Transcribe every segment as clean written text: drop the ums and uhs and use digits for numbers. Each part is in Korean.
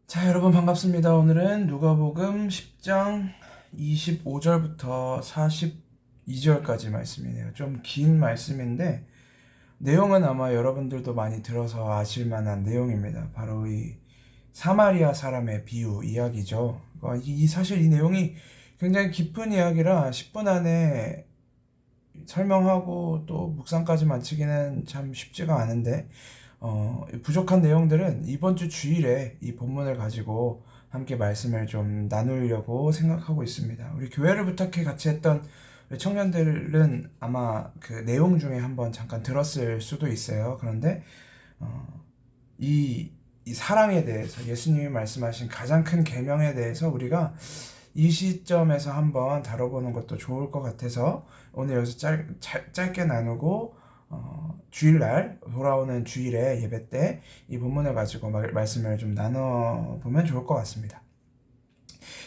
자, 여러분 반갑습니다. 오늘은 누가복음 10장 25절부터 42절까지 말씀이네요. 좀 긴 말씀인데 내용은 아마 여러분들도 많이 들어서 아실 만한 내용입니다. 바로 이 사마리아 사람의 비유 이야기죠. 사실 이 내용이 굉장히 깊은 이야기라 10분 안에 설명하고 또 묵상까지 마치기는 참 쉽지가 않은데 부족한 내용들은 이번 주 주일에 이 본문을 가지고 함께 말씀을 좀 나누려고 생각하고 있습니다. 우리 교회를 부탁해 같이 했던 청년들은 아마 그 내용 중에 한번 잠깐 들었을 수도 있어요. 그런데 이 사랑에 대해서 예수님이 말씀하신 가장 큰 계명에 대해서 우리가 이 시점에서 한번 다뤄보는 것도 좋을 것 같아서 오늘 여기서 짧게 나누고 주일날 돌아오는 주일에 예배 때 이 본문을 가지고 말씀을 좀 나눠보면 좋을 것 같습니다.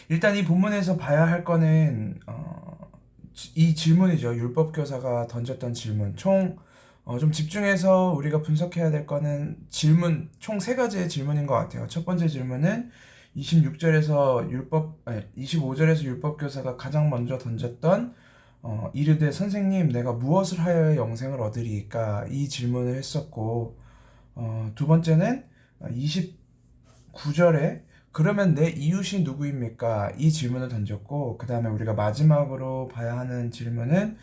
일단 이 본문에서 봐야 할 거는 이 질문이죠. 율법교사가 던졌던 질문. 좀 집중해서 우리가 분석해야 될 거는 질문, 총 세 가지의 질문인 것 같아요. 첫 번째 질문은 25절에서 율법교사가 가장 먼저 던졌던 이르되 선생님 내가 무엇을 하여야 영생을 얻으리이까 이 질문을 했었고 두 번째는 29절에 그러면 내 이웃이 누구입니까? 이 질문을 던졌고 그 다음에 우리가 마지막으로 봐야 하는 질문은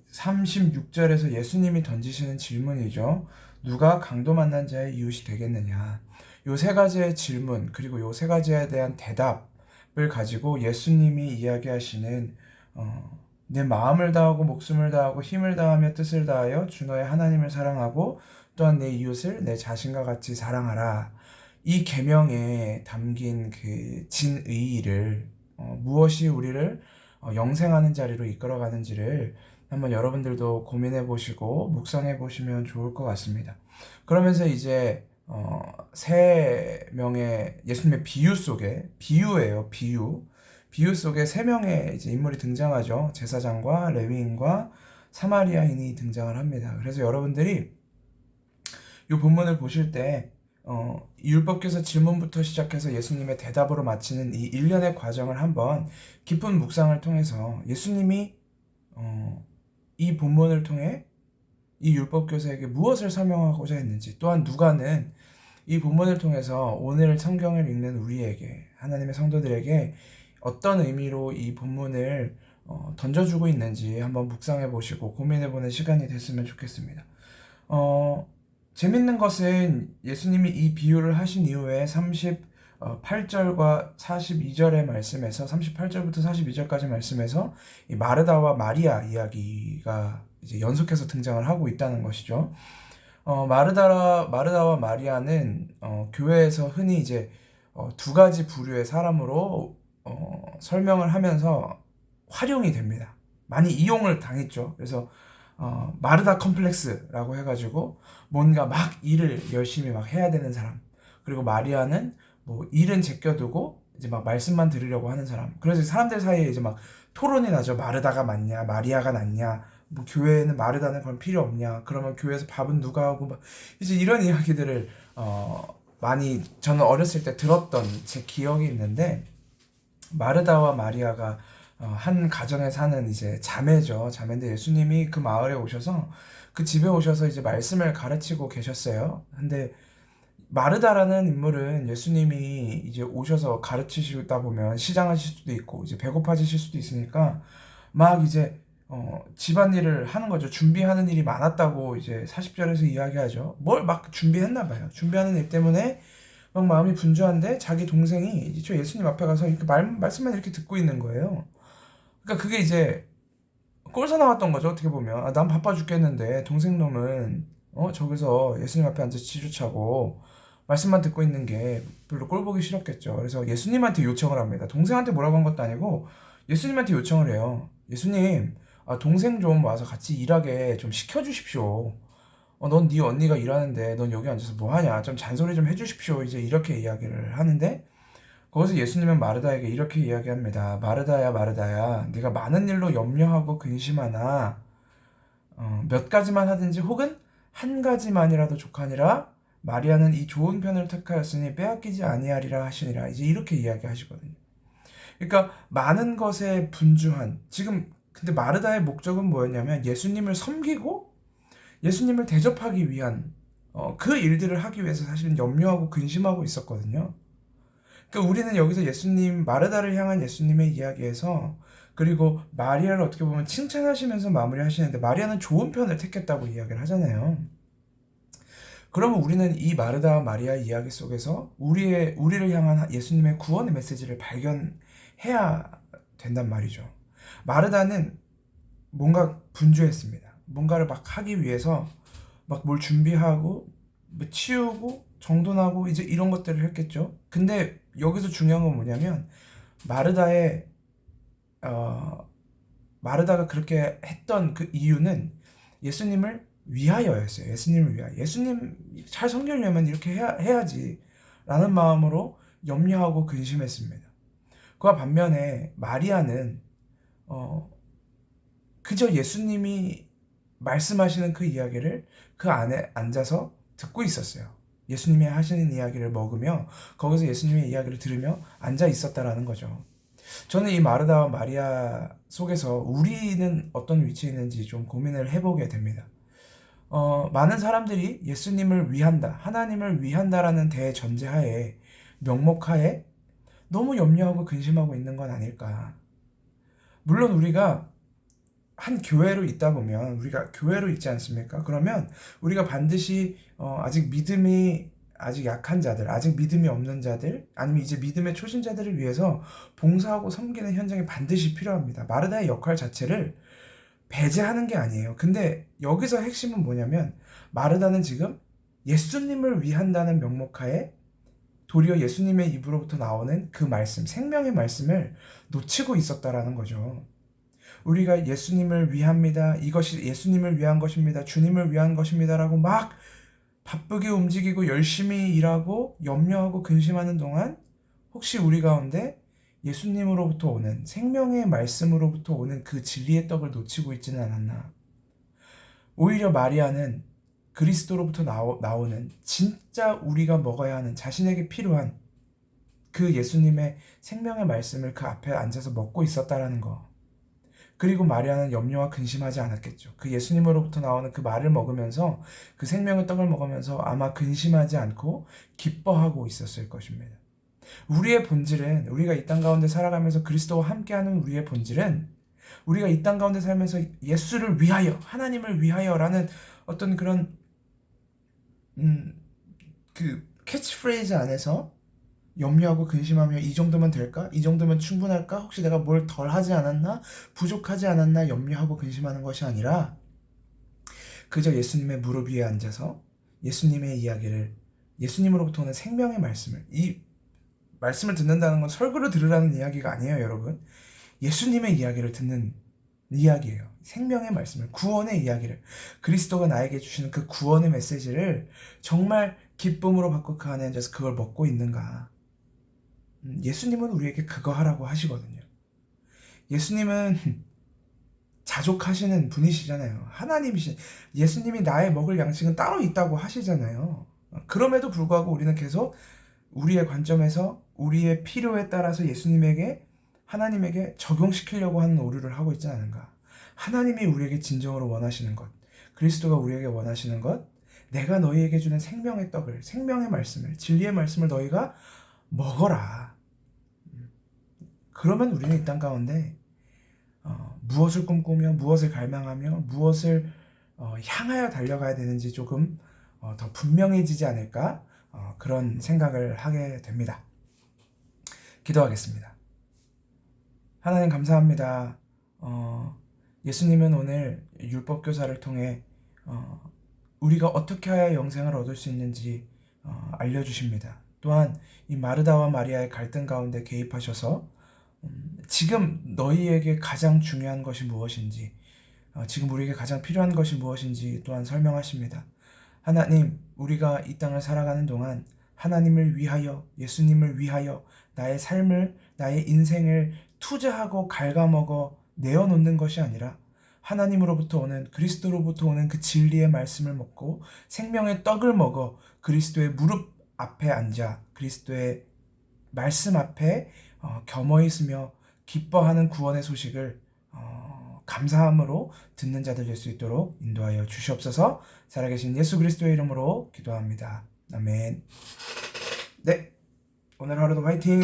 36절에서 예수님이 던지시는 질문이죠. 누가 강도 만난 자의 이웃이 되겠느냐. 요 세 가지의 질문 그리고 요 세 가지에 대한 대답을 가지고 예수님이 이야기하시는 내 마음을 다하고 목숨을 다하고 힘을 다하며 뜻을 다하여 주 너의 하나님을 사랑하고 또한 내 이웃을 내 자신과 같이 사랑하라. 이 계명에 담긴 그 진의를 무엇이 우리를 영생하는 자리로 이끌어가는지를 한번 여러분들도 고민해 보시고 묵상해 보시면 좋을 것 같습니다. 그러면서 이제 세 명의 예수님의 비유 속에 비유예요. 비유 속에 세 명의 이제 인물이 등장하죠. 제사장과 레위인과 사마리아인이 등장을 합니다. 그래서 여러분들이 이 본문을 보실 때 율법교사 질문부터 시작해서 예수님의 대답으로 마치는 이 일련의 과정을 한번 깊은 묵상을 통해서 예수님이 이 본문을 통해 이 율법교사에게 무엇을 설명하고자 했는지, 또한 누가는 이 본문을 통해서 오늘 성경을 읽는 우리에게, 하나님의 성도들에게 어떤 의미로 이 본문을 던져주고 있는지 한번 묵상해 보시고 고민해 보는 시간이 됐으면 좋겠습니다. 재밌는 것은 예수님이 이 비유를 하신 이후에 38절과 42절의 말씀에서 38절부터 42절까지 말씀에서 이 마르다와 마리아 이야기가 이제 연속해서 등장을 하고 있다는 것이죠. 마르다와 마리아는 교회에서 흔히 이제 두 가지 부류의 사람으로 설명을 하면서 활용이 됩니다. 많이 이용을 당했죠. 그래서 마르다 컴플렉스라고 해가지고 뭔가 막 일을 열심히 막 해야 되는 사람, 그리고 마리아는 뭐 일은 제껴두고 이제 막 말씀만 들으려고 하는 사람. 그래서 사람들 사이에 이제 막 토론이 나죠. 마르다가 맞냐 마리아가 낫냐, 뭐 교회에는 마르다는 그런 필요 없냐, 그러면 교회에서 밥은 누가 하고, 막 이제 이런 이야기들을 많이 저는 어렸을 때 들었던 제 기억이 있는데, 마르다와 마리아가 한 가정에 사는 이제 자매죠. 자매인데 예수님이 그 마을에 오셔서 그 집에 오셔서 이제 말씀을 가르치고 계셨어요. 근데 마르다라는 인물은 예수님이 이제 오셔서 가르치시다 보면 시장하실 수도 있고 이제 배고파지실 수도 있으니까 막 이제 집안일을 하는 거죠. 준비하는 일이 많았다고 이제 40절에서 이야기하죠. 뭘 막 준비했나 봐요. 준비하는 일 때문에 막 마음이 분주한데 자기 동생이 저 예수님 앞에 가서 이렇게 말씀만 이렇게 듣고 있는 거예요. 그러니까 그게 이제 꼴사 나왔던 거죠. 어떻게 보면 난 바빠 죽겠는데 동생 놈은 저기서 예수님 앞에 앉아서 지주차고 말씀만 듣고 있는 게 별로 꼴 보기 싫었겠죠. 그래서 예수님한테 요청을 합니다. 동생한테 뭐라고 한 것도 아니고 예수님한테 요청을 해요. 예수님, 동생 좀 와서 같이 일하게 좀 시켜주십시오. 넌 네 언니가 일하는데 넌 여기 앉아서 뭐 하냐? 좀 잔소리 좀 해주십시오. 이제 이렇게 이야기를 하는데 거기서 예수님은 마르다에게 이렇게 이야기합니다. 마르다야, 마르다야, 네가 많은 일로 염려하고 근심하나 몇 가지만 하든지 혹은 한 가지만이라도 족하니라 마리아는 이 좋은 편을 택하였으니 빼앗기지 아니하리라 하시니라. 이제 이렇게 이야기하시거든요. 그러니까 많은 것에 분주한, 지금 근데 마르다의 목적은 뭐였냐면 예수님을 섬기고 예수님을 대접하기 위한 그 일들을 하기 위해서 사실은 염려하고 근심하고 있었거든요. 그러니까 우리는 여기서 예수님, 마르다를 향한 예수님의 이야기에서, 그리고 마리아를 어떻게 보면 칭찬하시면서 마무리하시는데, 마리아는 좋은 편을 택했다고 이야기를 하잖아요. 그러면 우리는 이 마르다와 마리아 이야기 속에서 우리를 향한 예수님의 구원의 메시지를 발견해야 된단 말이죠. 마르다는 뭔가 분주했습니다. 뭔가를 막 하기 위해서 막 뭘 준비하고 뭐 치우고 정돈하고 이제 이런 것들을 했겠죠. 근데 여기서 중요한 건 뭐냐면 마르다의 마르다가 그렇게 했던 그 이유는 예수님을 위하여였어요. 예수님을 위하여. 예수님 잘 섬기려면 이렇게 해야지 라는 마음으로 염려하고 근심했습니다. 그와 반면에 마리아는 그저 예수님이 말씀하시는 그 이야기를 그 안에 앉아서 듣고 있었어요. 예수님이 하시는 이야기를 먹으며 거기서 예수님의 이야기를 들으며 앉아 있었다라는 거죠. 저는 이 마르다와 마리아 속에서 우리는 어떤 위치에 있는지 좀 고민을 해보게 됩니다. 많은 사람들이 예수님을 위한다, 하나님을 위한다라는 대전제하에, 명목하에 너무 염려하고 근심하고 있는 건 아닐까. 물론 우리가 한 교회로 있다 보면, 우리가 교회로 있지 않습니까? 그러면 우리가 반드시 아직 믿음이 아직 약한 자들, 아직 믿음이 없는 자들, 아니면 이제 믿음의 초신자들을 위해서 봉사하고 섬기는 현장이 반드시 필요합니다. 마르다의 역할 자체를 배제하는 게 아니에요. 근데 여기서 핵심은 뭐냐면 마르다는 지금 예수님을 위한다는 명목하에 도리어 예수님의 입으로부터 나오는 그 말씀, 생명의 말씀을 놓치고 있었다라는 거죠. 우리가 예수님을 위합니다. 이것이 예수님을 위한 것입니다. 주님을 위한 것입니다라고 막 바쁘게 움직이고 열심히 일하고 염려하고 근심하는 동안 혹시 우리 가운데 예수님으로부터 오는 생명의 말씀으로부터 오는 그 진리의 떡을 놓치고 있지는 않았나. 오히려 마리아는 그리스도로부터 나오는 진짜 우리가 먹어야 하는, 자신에게 필요한 그 예수님의 생명의 말씀을 그 앞에 앉아서 먹고 있었다라는 거. 그리고 마리아는 염려와 근심하지 않았겠죠. 그 예수님으로부터 나오는 그 말을 먹으면서, 그 생명의 떡을 먹으면서 아마 근심하지 않고 기뻐하고 있었을 것입니다. 우리의 본질은, 우리가 이 땅 가운데 살아가면서 그리스도와 함께하는 우리의 본질은, 우리가 이 땅 가운데 살면서 예수를 위하여, 하나님을 위하여라는 어떤 그런 그 캐치프레이즈 안에서 염려하고 근심하며 이 정도면 될까? 이 정도면 충분할까? 혹시 내가 뭘 덜 하지 않았나? 부족하지 않았나? 염려하고 근심하는 것이 아니라 그저 예수님의 무릎 위에 앉아서 예수님의 이야기를, 예수님으로부터 오는 생명의 말씀을, 이 말씀을 듣는다는 건 설교를 들으라는 이야기가 아니에요, 여러분. 예수님의 이야기를 듣는 이야기예요. 생명의 말씀을, 구원의 이야기를, 그리스도가 나에게 주시는 그 구원의 메시지를 정말 기쁨으로 받고 그 안에 앉아서 그걸 먹고 있는가. 예수님은 우리에게 그거 하라고 하시거든요. 예수님은 자족하시는 분이시잖아요. 하나님이신, 예수님이 나의 먹을 양식은 따로 있다고 하시잖아요. 그럼에도 불구하고 우리는 계속 우리의 관점에서 우리의 필요에 따라서 예수님에게, 하나님에게 적용시키려고 하는 오류를 하고 있지 않은가. 하나님이 우리에게 진정으로 원하시는 것, 그리스도가 우리에게 원하시는 것, 내가 너희에게 주는 생명의 떡을, 생명의 말씀을, 진리의 말씀을 너희가 먹어라. 그러면 우리는 이 땅 가운데 무엇을 꿈꾸며 무엇을 갈망하며 무엇을 향하여 달려가야 되는지 조금 더 분명해지지 않을까, 그런 생각을 하게 됩니다. 기도하겠습니다. 하나님 감사합니다. 예수님은 오늘 율법교사를 통해 우리가 어떻게 해야 영생을 얻을 수 있는지 알려주십니다. 또한 이 마르다와 마리아의 갈등 가운데 개입하셔서 지금 너희에게 가장 중요한 것이 무엇인지, 지금 우리에게 가장 필요한 것이 무엇인지 또한 설명하십니다. 하나님, 우리가 이 땅을 살아가는 동안 하나님을 위하여, 예수님을 위하여 나의 삶을, 나의 인생을 투자하고 갉아먹어 내어놓는 것이 아니라 하나님으로부터 오는, 그리스도로부터 오는 그 진리의 말씀을 먹고 생명의 떡을 먹어 그리스도의 무릎 앞에 앉아 그리스도의 말씀 앞에 겸허히 서며 기뻐하는 구원의 소식을 감사함으로 듣는 자들 될 수 있도록 인도하여 주시옵소서. 살아계신 예수 그리스도의 이름으로 기도합니다. 아멘. 네, 오늘 하루도 화이팅!